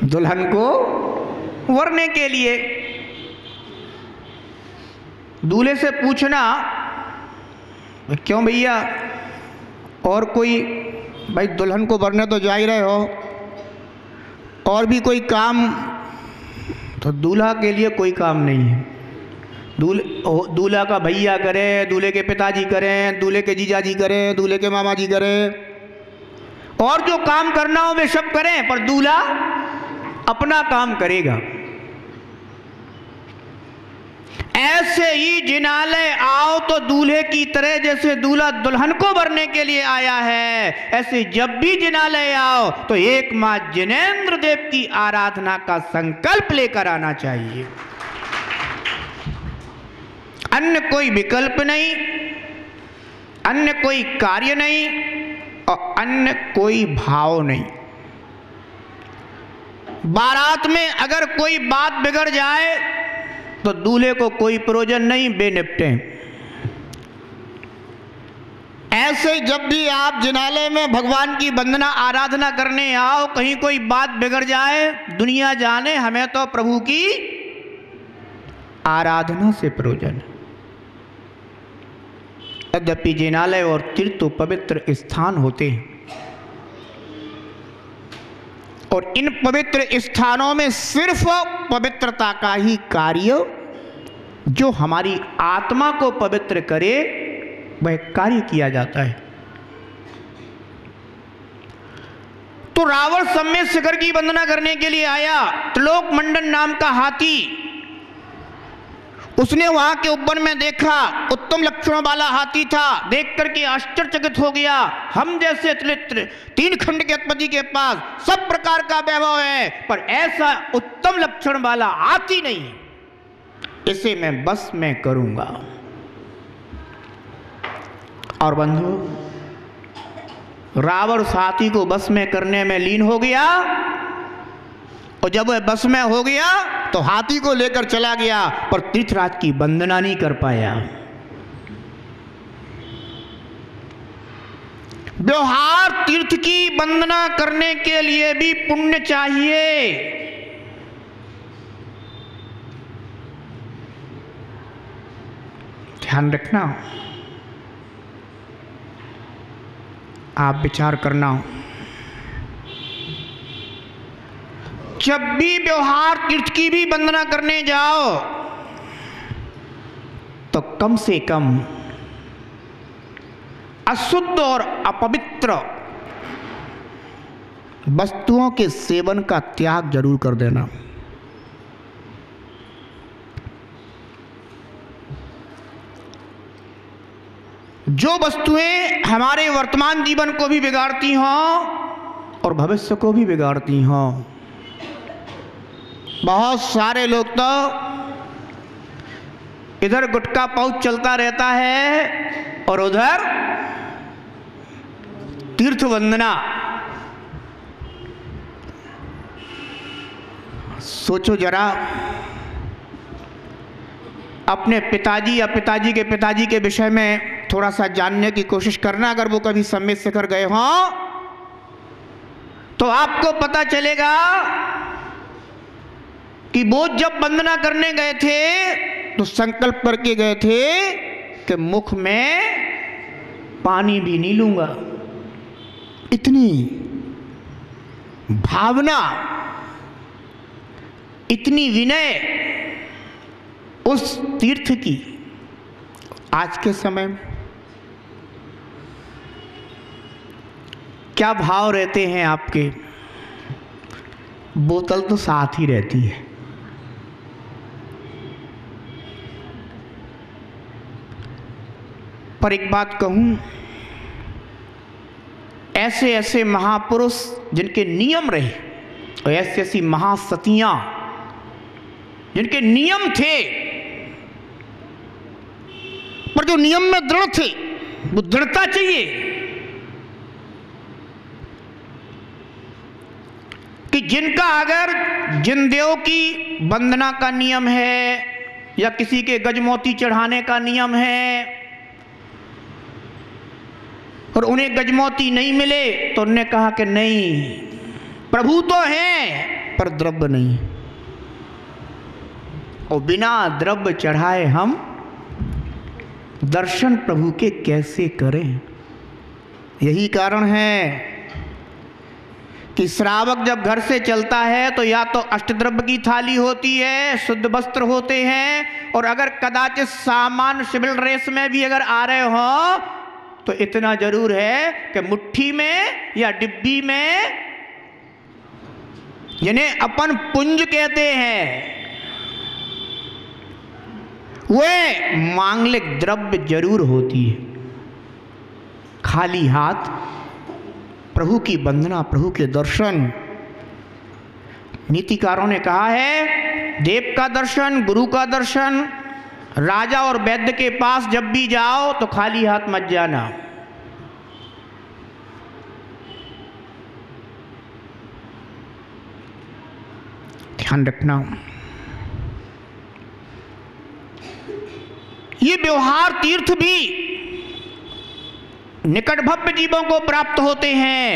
दुल्हन को वरने के लिए। दूल्हे से पूछना, क्यों भैया, और कोई, भाई दुल्हन को वरने तो जा ही रहे हो, और भी कोई काम? तो दूल्हा के लिए कोई काम नहीं है। दूल्हा का भैया करे, दूल्हे के पिताजी करें, दूल्हे के जीजाजी करें, दूल्हे के मामा जी करें, और जो काम करना हो वे सब करें, पर दूल्हा अपना काम करेगा। ऐसे ही जिनालय आओ तो दूल्हे की तरह, जैसे दूल्हा दुल्हन को वरने के लिए आया है, ऐसे जब भी जिनालय आओ तो एक मां जिनेंद्र देव की आराधना का संकल्प लेकर आना चाहिए। अन्य कोई विकल्प नहीं, अन्य कोई कार्य नहीं, और अन्य कोई भाव नहीं। बारात में अगर कोई बात बिगड़ जाए तो दूल्हे को कोई प्रयोजन नहीं, बेनिपटे। ऐसे जब भी आप जिनालय में भगवान की वंदना आराधना करने आओ, कहीं कोई बात बिगड़ जाए, दुनिया जाने, हमें तो प्रभु की आराधना से प्रयोजन। यद्यपि जिनालय और तीर्थ पवित्र स्थान होते हैं, और इन पवित्र स्थानों में सिर्फ पवित्रता का ही कार्य, जो हमारी आत्मा को पवित्र करे, वह कार्य किया जाता है। तो रावण सम्मेद शिखर की वंदना करने के लिए आया। त्रिलोक मंडन नाम का हाथी उसने वहां के उपवन में देखा, उत्तम लक्षणों वाला हाथी था। देख करके आश्चर्यचकित हो गया। हम जैसे तीन खंड के अधिपति के पास सब प्रकार का वैभव है, पर ऐसा उत्तम लक्षण वाला हाथी नहीं, इसे मैं बस में करूंगा। और बंधु, रावण हाथी को बस में करने में लीन हो गया, और जब वह बस में हो गया तो हाथी को लेकर चला गया, पर तीर्थराज की वंदना नहीं कर पाया। व्यवहार तीर्थ की वंदना करने के लिए भी पुण्य चाहिए। ध्यान रखना, आप विचार करना। जब भी व्यवहार तीर्थ की भी वंदना करने जाओ तो कम से कम अशुद्ध और अपवित्र वस्तुओं के सेवन का त्याग जरूर कर देना। जो वस्तुएं हमारे वर्तमान जीवन को भी बिगाड़ती हों और भविष्य को भी बिगाड़ती हों। बहुत सारे लोग तो इधर गुटखा पाउच चलता रहता है और उधर तीर्थ वंदना। सोचो जरा, अपने पिताजी या पिताजी के विषय में थोड़ा सा जानने की कोशिश करना। अगर वो कभी सम्मेद शिखर गए हों तो आपको पता चलेगा कि वो जब वंदना करने गए थे तो संकल्प करके गए थे कि मुख में पानी भी नहीं लूंगा। इतनी भावना, इतनी विनय उस तीर्थ की। आज के समय में क्या भाव रहते हैं आपके? बोतल तो साथ ही रहती है। पर एक बात कहूं, ऐसे ऐसे महापुरुष जिनके नियम रहे, और ऐसी ऐसी महासतियां जिनके नियम थे, पर जो नियम में दृढ़ थे, वो दृढ़ता चाहिए कि जिनका अगर जिन देव की वंदना का नियम है या किसी के गजमोती चढ़ाने का नियम है और उन्हें गजमोती नहीं मिले तो उन्होंने कहा कि नहीं, प्रभु तो हैं पर द्रव्य नहीं है, और बिना द्रव्य चढ़ाए हम दर्शन प्रभु के कैसे करें। यही कारण है कि श्रावक जब घर से चलता है तो या तो अष्टद्रव्य की थाली होती है, शुद्ध वस्त्र होते हैं, और अगर कदाचित सामान्य सिविल ड्रेस में भी अगर आ रहे हो तो इतना जरूर है कि मुट्ठी में या डिब्बी में, जिन्हें अपन पुंज कहते हैं, वे मांगलिक द्रव्य जरूर होती है। खाली हाथ प्रभु की वंदना, प्रभु के दर्शन। नीतिकारों ने कहा है, देव का दर्शन, गुरु का दर्शन, राजा और वैद्य के पास जब भी जाओ तो खाली हाथ मत जाना। ध्यान रखना, ये व्यवहार तीर्थ भी निकट भव्य जीवों को प्राप्त होते हैं।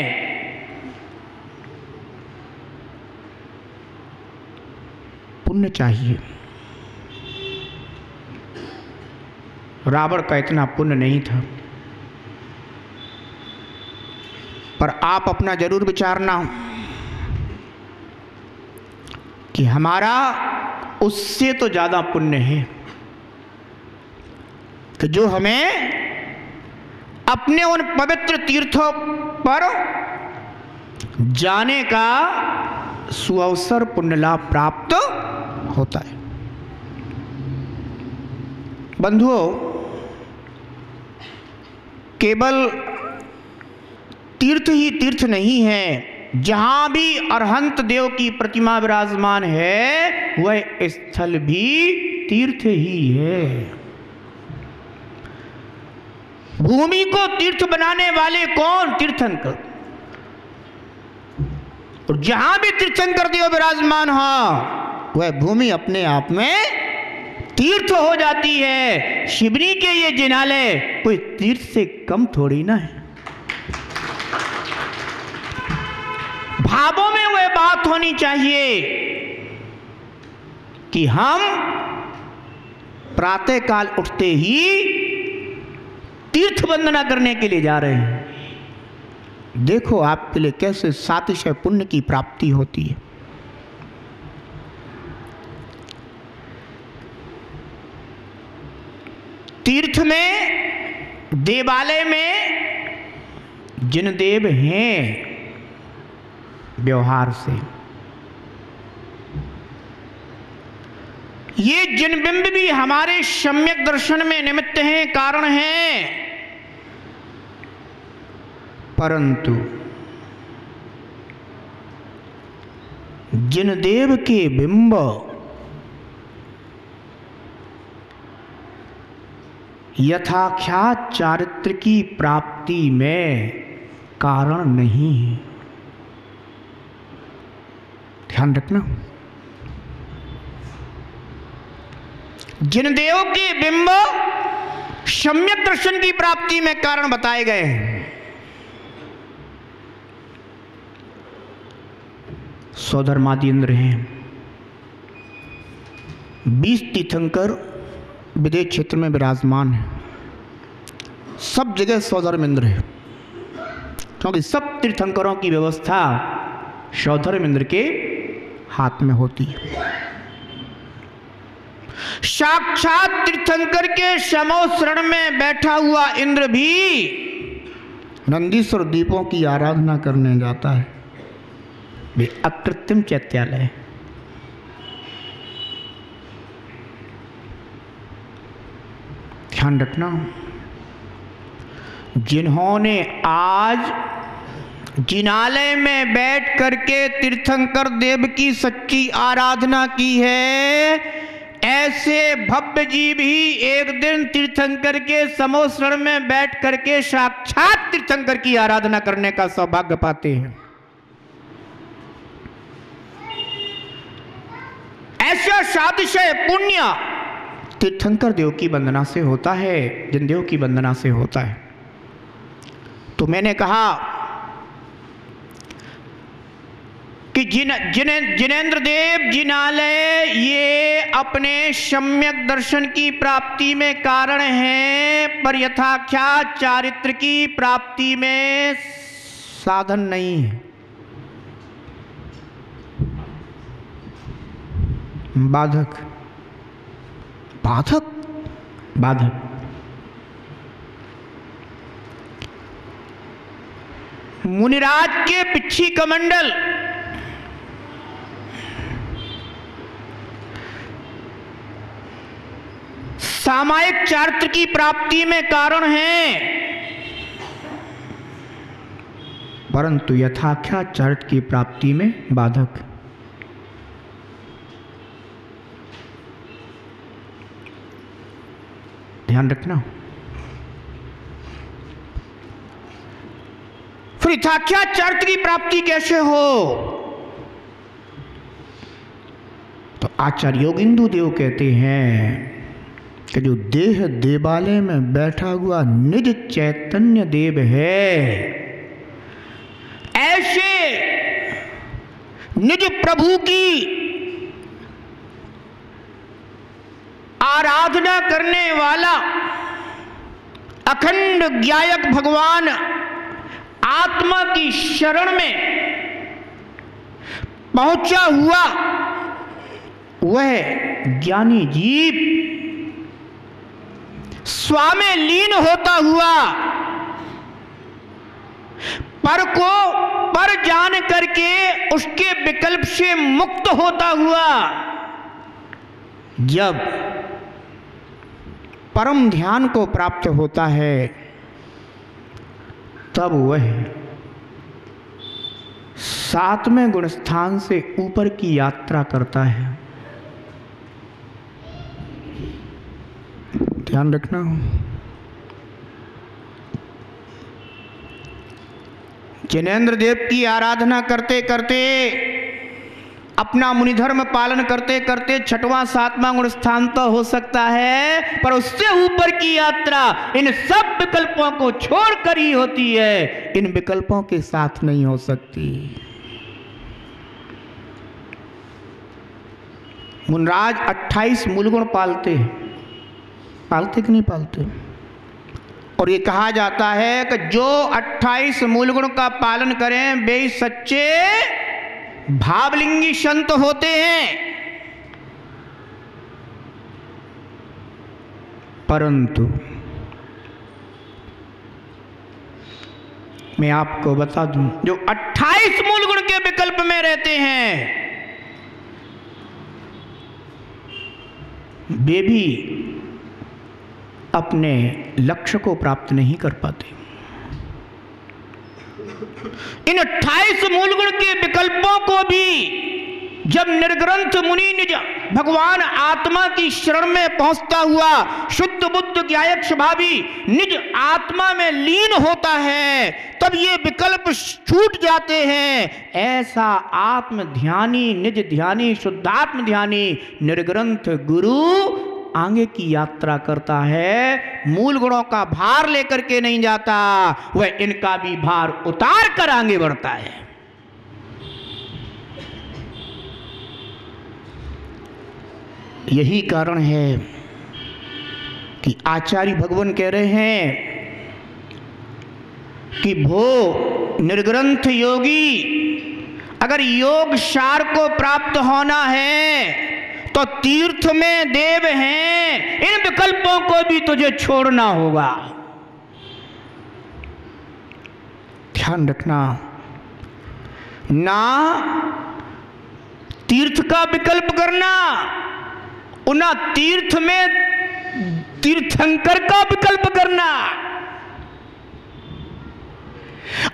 पुण्य चाहिए। रावण का इतना पुण्य नहीं था, पर आप अपना जरूर विचारना कि हमारा उससे तो ज्यादा पुण्य है कि जो हमें अपने उन पवित्र तीर्थों पर जाने का सुअवसर पुण्य लाभ प्राप्त होता है। बंधुओं, केवल तीर्थ ही तीर्थ नहीं है, जहां भी अरहंत देव की प्रतिमा विराजमान है वह स्थल भी तीर्थ ही है। भूमि को तीर्थ बनाने वाले कौन? तीर्थंकर। और जहां भी तीर्थंकर देव विराजमान हो वह भूमि अपने आप में तीर्थ हो जाती है। शिवनी के ये जिनालय कोई तीर्थ से कम थोड़ी ना है। भावों में वह बात होनी चाहिए कि हम प्रातःकाल उठते ही तीर्थ वंदना करने के लिए जा रहे हैं। देखो आपके लिए कैसे सातिशय पुण्य की प्राप्ति होती है। तीर्थ में, देवालय में जिन देव हैं व्यवहार से, ये जिन बिंब भी हमारे सम्यक दर्शन में निमित्त हैं, कारण हैं, परंतु जिन देव के बिंब यथाख्यात चारित्र की प्राप्ति में कारण नहीं है, ध्यान रखना। जिन देव के बिंब सम्यक दर्शन की प्राप्ति में कारण बताए गए हैं, सौधर्मादि इंद्र हैं। 20 तीर्थंकर विदेश क्षेत्र में विराजमान है। सब जगह सौधर्म इंद्र है, क्योंकि सब तीर्थंकरों की व्यवस्था सौधर्म इंद्र के हाथ में होती है। साक्षात तीर्थंकर के समो शरण में बैठा हुआ इंद्र भी नंदीश्वर दीपों की आराधना करने जाता है। वे अकृत्रिम चैत्यालय। ध्यान रखना, जिन्होंने आज जिनालय में बैठ करके तीर्थंकर देव की सच्ची आराधना की है, ऐसे भव्य जीव ही एक दिन तीर्थंकर के समोशरण में बैठ करके साक्षात तीर्थंकर की आराधना करने का सौभाग्य पाते हैं। ऐसा सातिशय पुण्य तीर्थंकर देव की वंदना से होता है, जिन देव की वंदना से होता है। तो मैंने कहा कि जिनेंद्र देव जिनालय ये अपने सम्यक दर्शन की प्राप्ति में कारण हैं, पर यथाख्यात चारित्र की प्राप्ति में साधन नहीं है, बाधक बाधक बाधक। मुनिराज के पिछी कमंडल सामायिक चारित्र की प्राप्ति में कारण हैं, परंतु यथाख्यात चारित्र की प्राप्ति में बाधक। ध्यान रखना। फिर यथाख्यात चारित्र की प्राप्ति कैसे हो? तो आचार्य योगिंदु देव कहते हैं कि जो देह देवालय में बैठा हुआ निज चैतन्य देव है, ऐसे निज प्रभु की आराधना करने वाला अखंड ज्ञायक भगवान आत्मा की शरण में पहुंचा हुआ वह ज्ञानी जीव स्वामे लीन होता हुआ पर को पर जान करके उसके विकल्प से मुक्त होता हुआ जब परम ध्यान को प्राप्त होता है, तब वह सातवें गुण स्थान से ऊपर की यात्रा करता है। ध्यान रखना। जिनेंद्र देव की आराधना करते करते, अपना मुनिधर्म पालन करते करते छठवां सातवां गुण स्थान तो हो सकता है, पर उससे ऊपर की यात्रा इन सब विकल्पों को छोड़कर ही होती है, इन विकल्पों के साथ नहीं हो सकती। मुनराज 28 मूलगुण पालते कि नहीं पालते? और ये कहा जाता है कि जो 28 मूलगुण का पालन करें वे सच्चे भावलिंगी संत होते हैं। परंतु मैं आपको बता दूं, जो 28 मूलगुण के विकल्प में रहते हैं वे भी अपने लक्ष्य को प्राप्त नहीं कर पाते। इन 28 मूलगुण के विकल्पों को भी जब निर्ग्रंथ मुनि निज भगवान आत्मा की शरण में पहुंचता हुआ शुद्ध बुद्ध ज्ञायक स्वभावी निज आत्मा में लीन होता है, तब ये विकल्प छूट जाते हैं। ऐसा आत्म ध्यानी, निज ध्यानी, शुद्धात्म ध्यानी निर्ग्रंथ गुरु आगे की यात्रा करता है। मूल गुणों का भार लेकर के नहीं जाता, वह इनका भी भार उतार कर आगे बढ़ता है। यही कारण है कि आचार्य भगवान कह रहे हैं कि भो निर्ग्रंथ योगी, अगर योग सार को प्राप्त होना है तो तीर्थ में देव हैं, इन विकल्पों को भी तुझे छोड़ना होगा। ध्यान रखना, ना तीर्थ का विकल्प करना, ना तीर्थ में तीर्थंकर का विकल्प करना।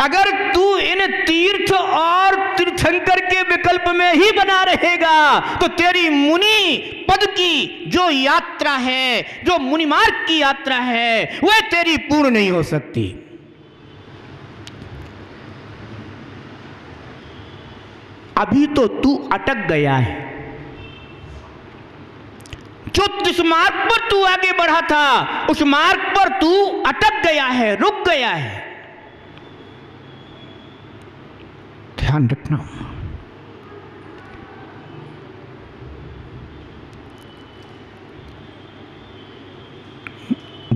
अगर तू इन तीर्थ और तीर्थंकर के विकल्प में ही बना रहेगा तो तेरी मुनि पद की जो यात्रा है, जो मुनि मार्ग की यात्रा है, वह तेरी पूर्ण नहीं हो सकती। अभी तो तू अटक गया है। जो जिस मार्ग पर तू आगे बढ़ा था उस मार्ग पर तू अटक गया है, रुक गया है। ध्यान रखना।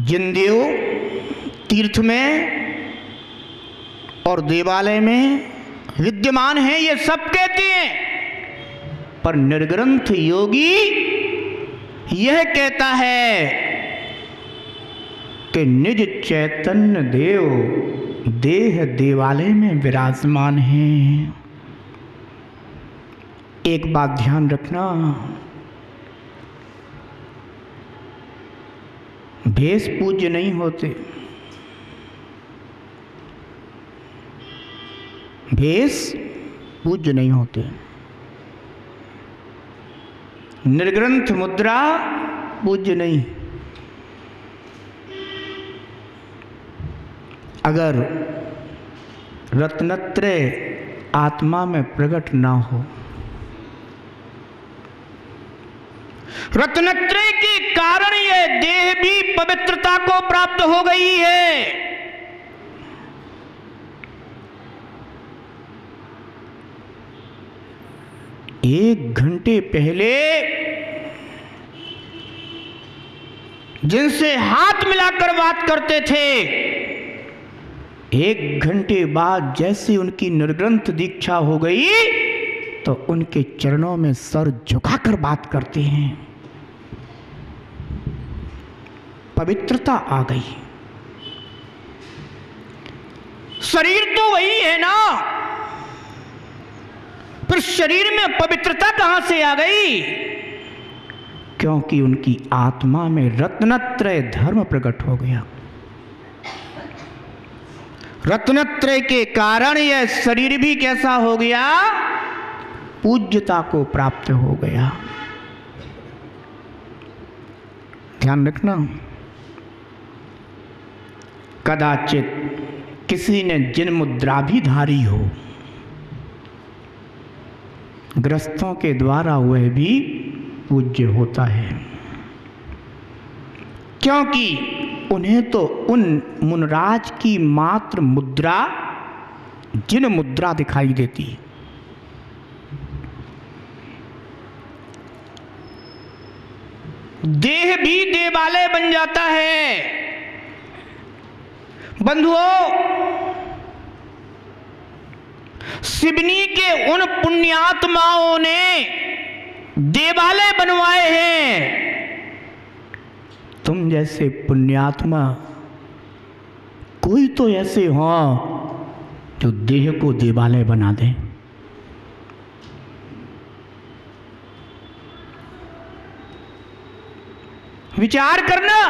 जिनदेव तीर्थ में और देवालय में विद्यमान है, ये सब कहते हैं। पर निर्ग्रंथ योगी यह कहता है कि निज चैतन्य देव देह देवालय में विराजमान हैं। एक बात ध्यान रखना, भेष पूज्य नहीं होते। भेष पूज्य नहीं होते। निर्ग्रंथ मुद्रा पूज्य नहीं। अगर रत्नत्रय आत्मा में प्रकट ना हो, रत्नत्रय के कारण यह देह भी पवित्रता को प्राप्त हो गई है। एक घंटे पहले जिनसे हाथ मिलाकर बात करते थे, एक घंटे बाद जैसे उनकी निर्ग्रंथ दीक्षा हो गई तो उनके चरणों में सर झुकाकर बात करते हैं। पवित्रता आ गई। शरीर तो वही है ना, फिर शरीर में पवित्रता कहां से आ गई? क्योंकि उनकी आत्मा में रत्नत्रय धर्म प्रकट हो गया। रत्नत्रय के कारण यह शरीर भी कैसा हो गया? पूज्यता को प्राप्त हो गया। ध्यान रखना, कदाचित किसी ने जिन मुद्रा भी धारी हो, ग्रस्तों के द्वारा वह भी पूज्य होता है, क्योंकि उन्हें तो उन मुनराज की मात्र मुद्रा जिन मुद्रा दिखाई देती। देह भी देवालय बन जाता है। बंधुओं, सिवनी के उन पुण्यात्माओं ने देवालय बनवाए हैं। तुम जैसे पुण्यात्मा कोई तो ऐसे हो जो देह को देवालय बना दें। विचार करना,